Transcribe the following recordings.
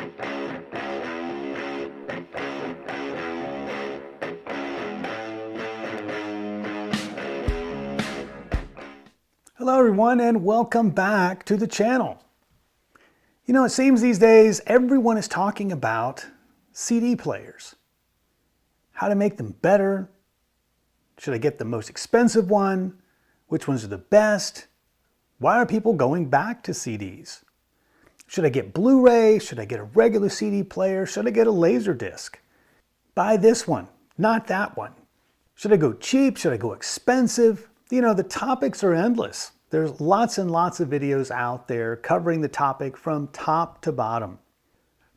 Hello everyone and welcome back to the channel. You know, it seems these days everyone is talking about CD players. How to make them better. Should I get the most expensive one? Which ones are the best? Why are people going back to CDs? Should I get Blu-ray? Should I get a regular CD player? Should I get a laser disc? Buy this one, not that one. Should I go cheap? Should I go expensive? You know, the topics are endless. There's lots and lots of videos out there covering the topic from top to bottom.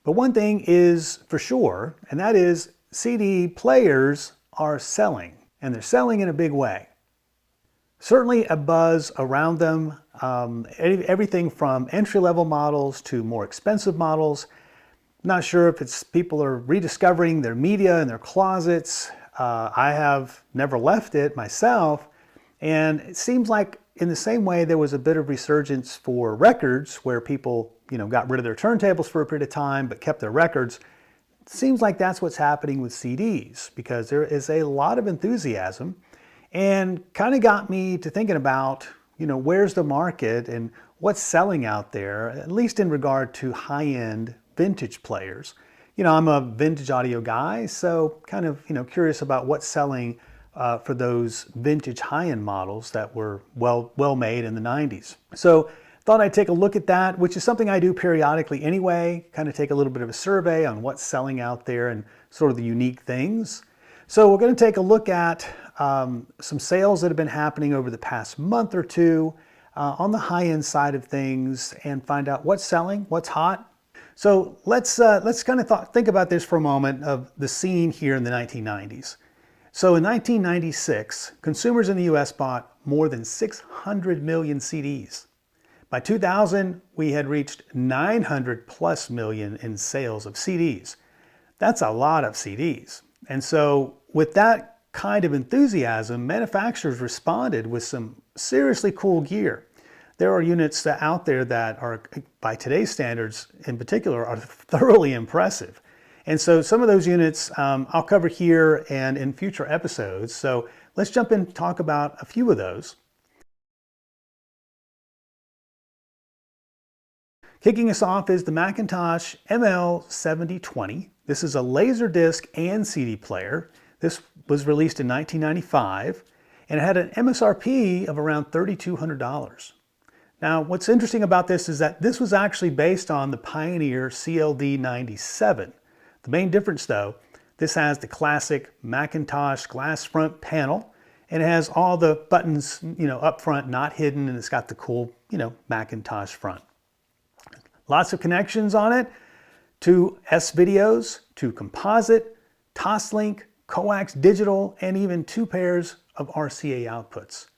But one thing is for sure, and that is CD players are selling, and they're selling in a big way. Certainly a buzz around them, everything from entry-level models to more expensive models. Not sure if it's people are rediscovering their media in their closets. I have never left it myself. And it seems like in the same way there was a bit of resurgence for records where people, got rid of their turntables for a period of time but kept their records. It seems like that's what's happening with CDs because there is a lot of enthusiasm and kind of got me to thinking about, where's the market and what's selling out there, at least in regard to high-end vintage players. I'm a vintage audio guy, so kind of, curious about what's selling for those vintage high-end models that were well made in the 90s. So thought I'd take a look at that, which is something I do periodically anyway, kind of take a little bit of a survey on what's selling out there and sort of the unique things. So we're going to take a look at some sales that have been happening over the past month or two on the high-end side of things and find out what's selling, what's hot. So let's kind of think about this for a moment of the scene here in the 1990s. So in 1996, consumers in the US bought more than 600 million CDs. By 2000, we had reached 900 plus million in sales of CDs. That's a lot of CDs. And so with that kind of enthusiasm, manufacturers responded with some seriously cool gear. There are units out there that are, by today's standards in particular, are thoroughly impressive. And so some of those units I'll cover here and in future episodes. So let's jump in and talk about a few of those. Kicking us off is the McIntosh ML7020. This is a Laserdisc and CD player. This was released in 1995 and it had an MSRP of around $3,200. Now, what's interesting about this is that this was actually based on the Pioneer CLD97. The main difference though, this has the classic McIntosh glass front panel and it has all the buttons, up front, not hidden, and it's got the cool, McIntosh front. Lots of connections on it to S-videos, to composite, Toslink, coax digital, and even 2 pairs of RCA outputs.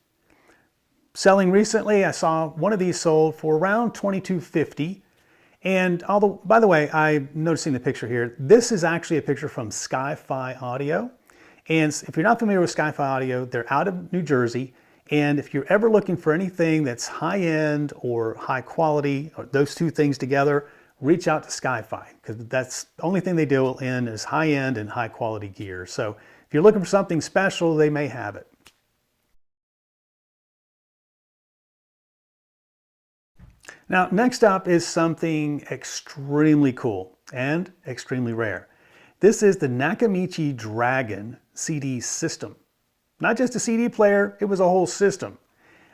Selling recently, I saw one of these sold for around $2,250. And although, by the way, I'm noticing the picture here. This is actually a picture from Sci-Fi Audio. And if you're not familiar with Sci-Fi Audio, they're out of New Jersey. And if you're ever looking for anything that's high-end or high quality, or those two things together, reach out to Sci-Fi because that's the only thing they deal in is high-end and high-quality gear. So if you're looking for something special, they may have it. Now, next up is something extremely cool and extremely rare. This is the Nakamichi Dragon CD system. Not just a CD player, it was a whole system.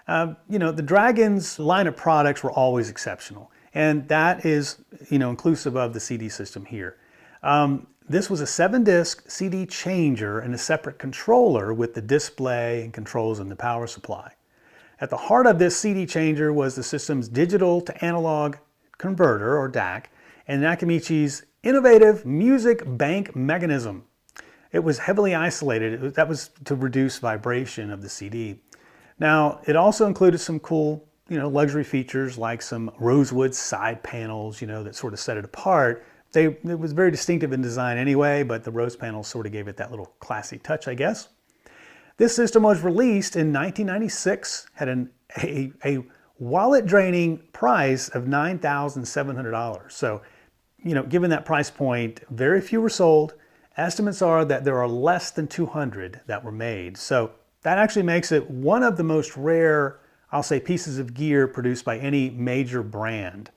The Dragon's line of products were always exceptional, and that is, inclusive of the CD system here. This was a 7-disc CD changer and a separate controller with the display and controls and the power supply. At the heart of this CD changer was the system's digital to analog converter, or DAC, and Nakamichi's innovative music bank mechanism. It was heavily isolated. That was to reduce vibration of the CD. Now, it also included some cool, luxury features like some rosewood side panels, that sort of set it apart. It was very distinctive in design anyway, but the rose panels sort of gave it that little classy touch, I guess. This system was released in 1996, had a wallet-draining price of $9,700. So, given that price point, very few were sold. Estimates are that there are less than 200 that were made. So that actually makes it one of the most rare, I'll say, pieces of gear produced by any major brand.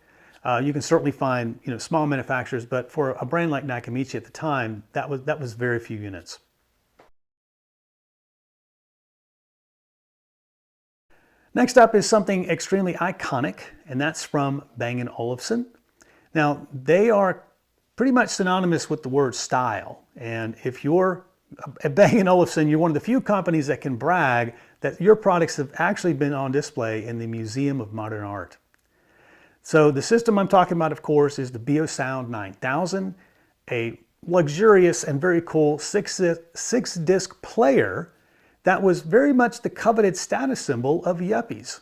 You can certainly find, small manufacturers, but for a brand like Nakamichi at the time, that was very few units. Next up is something extremely iconic, and that's from Bang & Olufsen. Now, they are pretty much synonymous with the word style. And if you're at Bang & Olufsen, you're one of the few companies that can brag that your products have actually been on display in the Museum of Modern Art. So the system I'm talking about, of course, is the Biosound 9000, a luxurious and very cool six-disc player that was very much the coveted status symbol of yuppies.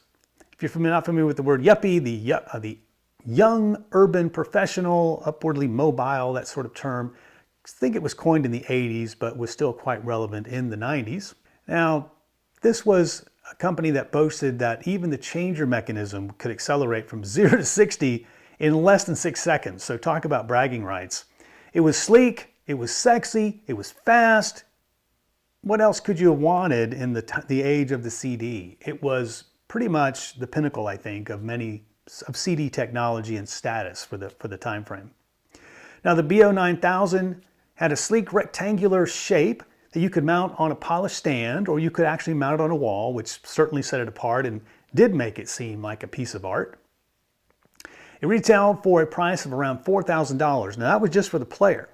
If you're not familiar with the word yuppie, the young, urban, professional, upwardly mobile, that sort of term, I think it was coined in the 80s, but was still quite relevant in the 90s. Now, this was a company that boasted that even the changer mechanism could accelerate from 0 to 60 in less than 6 seconds. So talk about bragging rights. It was sleek, it was sexy, it was fast. What else could you have wanted in the age of the CD? It was pretty much the pinnacle, I think, of CD technology and status for the time frame. Now, the BO 9000 had a sleek rectangular shape that you could mount on a polished stand, or you could actually mount it on a wall, which certainly set it apart and did make it seem like a piece of art. It retailed for a price of around $4,000. Now, that was just for the player.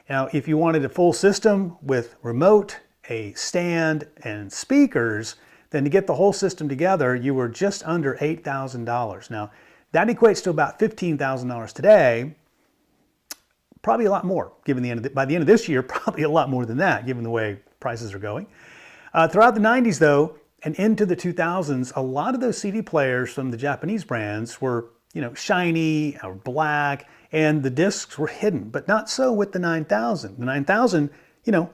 Now, if you wanted a full system with remote, a stand, and speakers, then to get the whole system together, you were just under $8,000. Now, that equates to about $15,000 today. Probably a lot more, given by the end of this year, probably a lot more than that, given the way prices are going. Throughout the 90s, though, and into the 2000s, a lot of those CD players from the Japanese brands were, shiny or black, and the discs were hidden, but not so with the 9000. The 9000,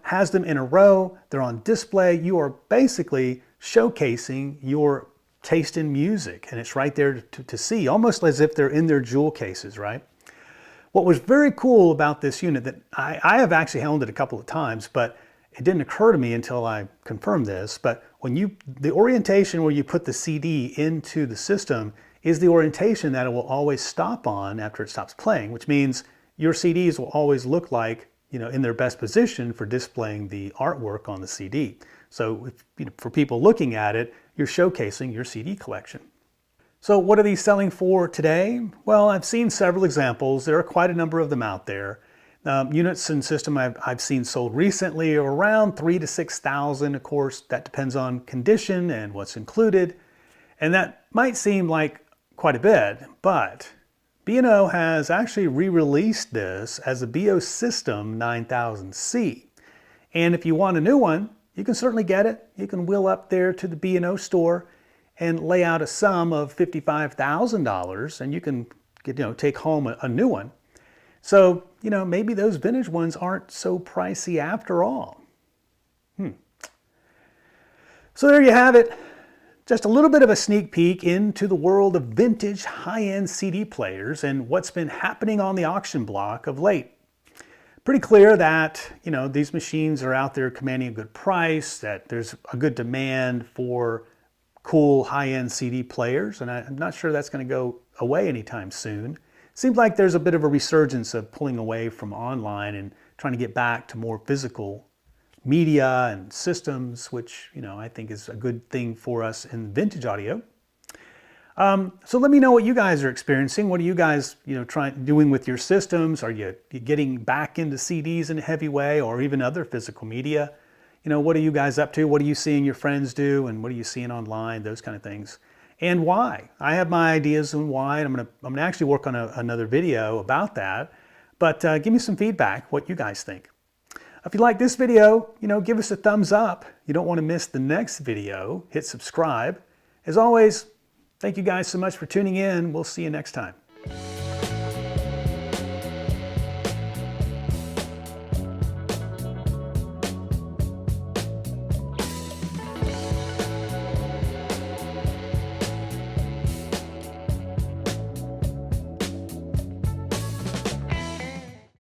has them in a row, they're on display. You are basically showcasing your taste in music, and it's right there to see, almost as if they're in their jewel cases, right? What was very cool about this unit that I have actually held it a couple of times, but it didn't occur to me until I confirmed this, but the orientation where you put the CD into the system is the orientation that it will always stop on after it stops playing, which means your CDs will always look like, in their best position for displaying the artwork on the CD. So for people looking at it, you're showcasing your CD collection. So what are these selling for today? Well, I've seen several examples. There are quite a number of them out there. Units and system I've seen sold recently are around 3,000 to 6,000. Of course, that depends on condition and what's included. And that might seem like quite a bit, but B&O has actually re-released this as a BO System 9000C. And if you want a new one, you can certainly get it. You can wheel up there to the B&O store and lay out a sum of $55,000, and you can take home a new one. So, maybe those vintage ones aren't so pricey after all. So there you have it. Just a little bit of a sneak peek into the world of vintage high-end CD players and what's been happening on the auction block of late. Pretty clear that, these machines are out there commanding a good price, that there's a good demand for cool high-end CD players, and I'm not sure that's going to go away anytime soon. Seems like there's a bit of a resurgence of pulling away from online and trying to get back to more physical media and systems, which, I think is a good thing for us in vintage audio. So let me know what you guys are experiencing. What are you guys, doing with your systems? Are you getting back into CDs in a heavy way, or even other physical media? What are you guys up to? What are you seeing your friends do? And what are you seeing online? Those kind of things. And why? I have my ideas on why, and I'm gonna actually work on another video about that. But give me some feedback, what you guys think. If you like this video, give us a thumbs up. You don't want to miss the next video. Hit subscribe. As always, thank you guys so much for tuning in. We'll see you next time.